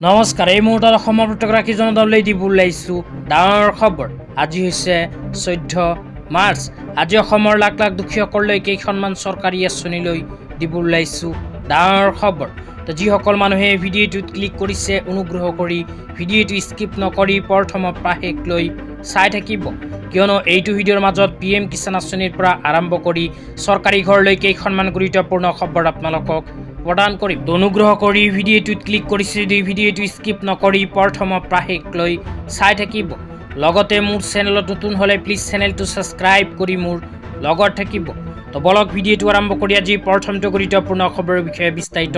নমস্কাৰ। এই মুহূৰ্তত অসমৰ প্ৰত্যেকগৰাকী জনতালৈ দিব ওলাইছোঁ ডাঙৰ খবৰ। আজি হৈছে 14 মাৰ্চ। আজি অসমৰ লাখ লাখ দুখীয়াসকললৈ কেইখনমান চৰকাৰী আঁচনিলৈ দিব ওলাইছোঁ ডাঙৰ খবৰ। তো যিসকল মানুহে ভিডিঅ'টোত ক্লিক কৰিছে অনুগ্ৰহ কৰি ভিডিঅ'টো স্কিপ নকৰি প্ৰথমৰ পৰা শেষলৈ চাই থাকিব, কিয়নো এইটো ভিডিঅ'ৰ মাজত PM কিষাণ আঁচনিৰ পৰা আৰম্ভ কৰি চৰকাৰী ঘৰলৈ কেইখনমান গুৰুত্বপূৰ্ণ খবৰ আপোনালোকক প্ৰদান কৰিম। অনুগ্ৰহ কৰি ভিডিঅ'টোত ক্লিক কৰিছে যদি ভিডিঅ'টো স্কিপ নকৰি প্ৰথমৰ পৰা শেষলৈ চাই থাকিব। লগতে মোৰ চেনেলত নতুন হ'লে প্লিজ চেনেলটো ছাবস্ক্ৰাইব কৰি মোৰ লগত থাকিব। তো বলক ভিডিঅ'টো আৰম্ভ কৰি আজি প্ৰথমটো গুৰুত্বপূৰ্ণ খবৰৰ বিষয়ে বিস্তাৰিত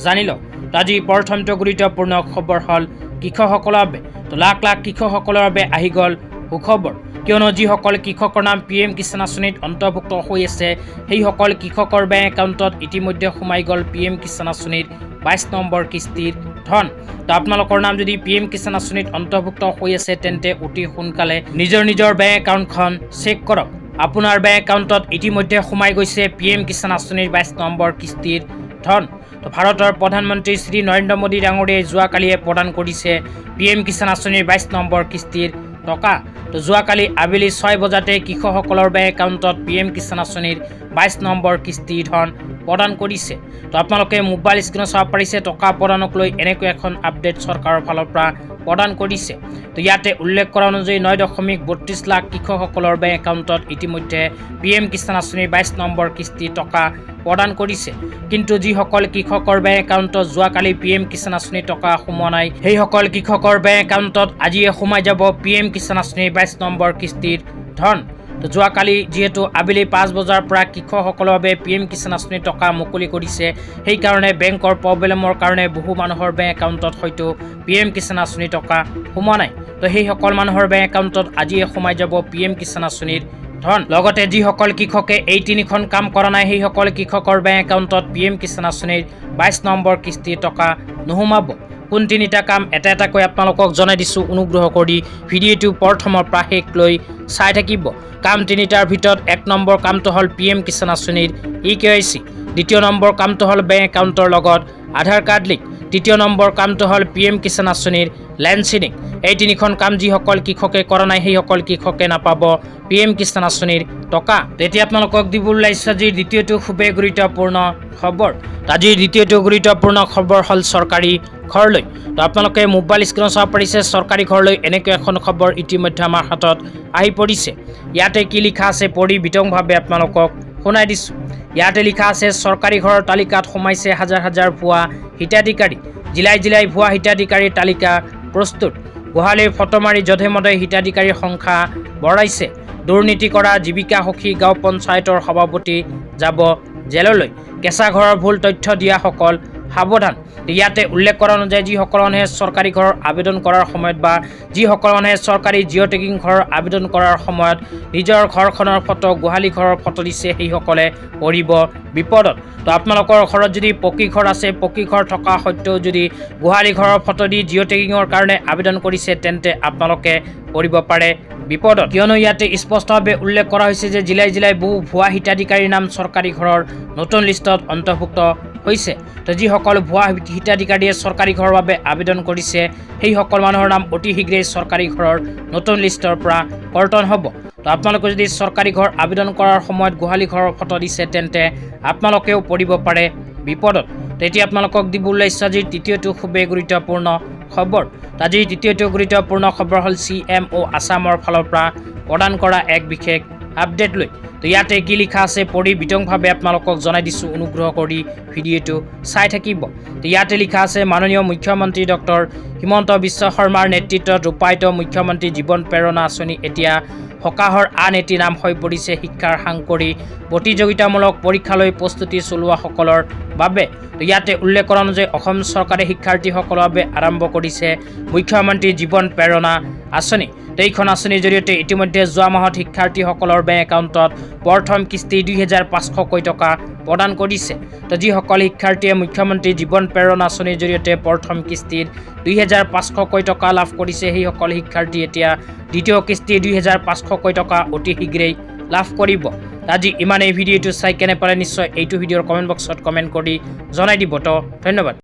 জানি লওক। তো আজি প্ৰথমটো গুৰুত্বপূৰ্ণ খবৰ হ'ল কৃষকসকলৰ বাবে। তো লাখ লাখ কৃষকসকলৰ বাবে আহি গ'ল সুখবৰ, কিয়নো যিসকল কৃষকৰ নাম PM কিষাণ আঁচনিত অন্তৰ্ভুক্ত হৈ আছে সেইসকল কৃষকৰ বেংক একাউণ্টত ইতিমধ্যে সোমাই গ'ল PM কিষাণ আঁচনিৰ 22 নম্বৰ কিস্তিৰ ধন। তো আপোনালোকৰ নাম যদি PM কিষাণ আঁচনিত অন্তৰ্ভুক্ত হৈ আছে তেন্তে অতি সোনকালে নিজৰ বেংক একাউণ্টখন চেক কৰক। আপোনাৰ বেংক একাউণ্টত ইতিমধ্যে সোমাই গৈছে PM কিষাণ আঁচনিৰ 22 নম্বৰ কিস্তিৰ ধন। তো ভাৰতৰ প্ৰধানমন্ত্ৰী শ্ৰী নৰেন্দ্ৰ মোদী ডাঙৰীয়াই যোৱাকালিয়ে প্ৰদান কৰিছে PM কিষাণ আঁচনিৰ 22 নম্বৰ কিস্তিৰ টকা। তো যোৱাকালি আবেলি 6 বজাতে কৃষকসকলৰ বেংক একাউণ্টত PM কিষাণ আঁচনিৰ 22 নম্বৰ কিস্তিৰ ধন প্ৰদান কৰিছে। তো আপোনালোকে মোবাইল স্ক্ৰীণত চাব পাৰিছে টকা প্ৰদানক লৈ এনেকৈ এখন আপডেট চৰকাৰৰ ফালৰ পৰা প্ৰদান কৰিছে। তো ইয়াতে উল্লেখ কৰা অনুযায়ী 9.32 লাখ কৃষকসকলৰ বেংক একাউণ্টত ইতিমধ্যে PM কিষাণ আঁচনিৰ 22 নম্বৰ কিস্তিৰ টকা প্ৰদান কৰিছে। কিন্তু যিসকল কৃষকৰ বেংক একাউণ্টত যোৱাকালি PM কিষাণ আঁচনিৰ টকা সোমোৱা নাই সেইসকল কৃষকৰ বেংক একাউণ্টত আজিয়ে সোমাই যাব PM কিষাণ আঁচনিৰ 22 নম্বৰ কিস্তিৰ ধন। তো যোৱাকালি যিহেতু আবেলি 5 বজাৰ পৰা কৃষকসকলৰ বাবে PM কিষাণ আঁচনিৰ টকা মুকলি কৰিছে, সেইকাৰণে বেংকৰ প্ৰব্লেমৰ কাৰণে বহু মানুহৰ বেংক একাউণ্টত হয়তো PM কিষাণ আঁচনিৰ টকা সোমোৱা নাই। তো সেইসকল মানুহৰ বেংক একাউণ্টত আজিয়ে সোমাই যাব PM কিষাণ আঁচনিৰ ধন। লগতে যিসকল কৃষকে এই তিনিখন কাম কৰা নাই সেইসকল কৃষকৰ বেংক একাউণ্টত PM কিষাণ আঁচনিৰ 22 নম্বৰ কিস্তিৰ টকা নোসোমাব। কোন তিনিটা কাম এটা এটাকৈ আপোনালোকক জনাই দিছোঁ, অনুগ্ৰহ কৰি ভিডিঅ'টো প্ৰথমৰ পৰা শেষলৈ চাই থাকিব। কাম তিনিটাৰ ভিতৰত 1 নম্বৰ কামটো হ'ল PM কিষাণ আঁচনিৰ EKYC, 2য় নম্বৰ কামটো হ'ল বেংক একাউণ্টৰ লগত আধাৰ কাৰ্ড লিংক, 3য় নম্বৰ কামটো হ'ল PM কিষাণ আঁচনিৰ লেণ্ড চিডিং। এই তিনিখন কাম যিসকল কৃষকে কৰা নাই সেইসকল কৃষকে নাপাব PM কিষাণ আঁচনিৰ টকা। তেতিয়া আপোনালোকক দিব ওলাইছোঁ আজিৰ দ্বিতীয়টো খুবেই গুৰুত্বপূৰ্ণ খবৰ। আজিৰ দ্বিতীয়টো গুৰুত্বপূৰ্ণ খবৰ হ'ল চৰকাৰী ঘৰলৈ। তো আপোনালোকে মোবাইল স্ক্ৰীণত চাব পাৰিছে চৰকাৰী ঘৰলৈ এনেকৈ এখন খবৰ ইতিমধ্যে আমাৰ হাতত আহি পৰিছে। ইয়াতে কি লিখা আছে পঢ়ি বিতংভাৱে আপোনালোকক শুনাই দিছোঁ। ইয়াতে লিখা আছে চৰকাৰী ঘৰৰ তালিকাত সোমাইছে হাজাৰ হাজাৰ ভুৱা হিতাধিকাৰী, জিলাই ভুৱা হিতাধিকাৰীৰ তালিকা প্ৰস্তুত। গোহালিৰ ফটো মাৰি যধে মধে হিতাধিকাৰীৰ সংখ্যা বঢ়াইছে। দুৰ্নীতি কৰা জীৱিকা সখী গাঁও পঞ্চায়তৰ সভাপতি যাব জেললৈ। কেঁচা ঘৰৰ ভুল তথ্য দিয়াসকল সাৱধান। ইয়াতে উল্লেখ কৰা অনুযায়ী যিসকল মানুহে চৰকাৰী ঘৰৰ আবেদন কৰাৰ সময়ত বা যিসকল মানুহে চৰকাৰী জিঅ' টেগিং ঘৰৰ আবেদন কৰাৰ সময়ত নিজৰ ঘৰখনৰ ফটো গোহালি ঘৰৰ ফটো দিছে সেইসকলে পৰিব বিপদত। তো আপোনালোকৰ ঘৰত যদি পকী ঘৰ আছে, পকী ঘৰ থকা সত্ত্বেও যদি গোহালি ঘৰৰ ফটো দি জিঅ' টেগিঙৰ কাৰণে আবেদন কৰিছে তেন্তে আপোনালোকে পৰিব পাৰে বিপদত, কিয়নো ইয়াতে স্পষ্টভাৱে উল্লেখ কৰা হৈছে যে জিলাই বহু ভুৱা হিতাধিকাৰীৰ নাম চৰকাৰী ঘৰৰ নতুন লিষ্টত অন্তৰ্ভুক্ত হৈছে। তো যিসকল ভুৱা হিতাধিকাৰীয়ে চৰকাৰী ঘৰৰ বাবে আবেদন কৰিছে সেইসকল মানুহৰ নাম অতি শীঘ্ৰেই চৰকাৰী ঘৰৰ নতুন লিষ্টৰ পৰা কৰ্তন হ'ব। তো আপোনালোকে যদি চৰকাৰী ঘৰ আবেদন কৰাৰ সময়ত গোহালি ঘৰৰ ফটো দিছে তেন্তে আপোনালোকেও পৰিব পাৰে বিপদত। তেতিয়া আপোনালোকক দিব ওলাইছোঁ আজিৰ তৃতীয়টো খুবেই গুৰুত্বপূৰ্ণ খবৰ। আজিৰ তৃতীয়টো গুৰুত্বপূৰ্ণ খবৰ হ'ল CMO আছামৰ ফালৰ পৰা প্ৰদান কৰা এক বিশেষ আপডেট লৈ। তো ইয়াতে কি লিখা আছে পঢ়ি বিতংভাৱে আপোনালোকক জনাই দিছোঁ, অনুগ্ৰহ কৰি ভিডিঅ'টো চাই থাকিব। তো ইয়াতে লিখা আছে মাননীয় মুখ্যমন্ত্ৰী ডক্টৰ হিমন্ত বিশ্ব শৰ্মাৰ নেতৃত্বত ৰূপায়িত মুখ্যমন্ত্ৰী জীৱন প্ৰেৰণা আঁচনি এতিয়া সকাহৰ আন এটি নাম হৈ পৰিছে শিক্ষাৰ সাংকৰী প্ৰতিযোগিতামূলক পৰীক্ষালৈ প্ৰস্তুতি চলোৱাসকলৰ বাবে। তো ইয়াতে উল্লেখ কৰা অনুযায়ী অসম চৰকাৰে শিক্ষাৰ্থীসকলৰ বাবে আৰম্ভ কৰিছে মুখ্যমন্ত্ৰী জীৱন প্ৰেৰণা আঁচনি। তো এইখন আঁচনিৰ জৰিয়তে ইতিমধ্যে যোৱা মাহত শিক্ষাৰ্থীসকলৰ বেংক একাউণ্টত প্ৰথম কিস্তি 2500কৈ টকা প্ৰদান কৰিছে। তো যিসকল শিক্ষাৰ্থীয়ে মুখ্যমন্ত্ৰী জীৱন প্ৰেৰণা আঁচনিৰ জৰিয়তে প্ৰথম কিস্তিৰ 2500কৈ টকা লাভ কৰিছে সেইসকল শিক্ষাৰ্থী এতিয়া দ্বিতীয় কিস্তিৰ 2500কৈ টকা অতি শীঘ্ৰেই লাভ কৰিব। আজি ইমানেই। ভিডিঅ'টো চাই কেনে পালে নিশ্চয় এইটো ভিডিঅ'ৰ কমেণ্ট বক্সত কমেণ্ট কৰি জনাই দিব। তো ধন্যবাদ।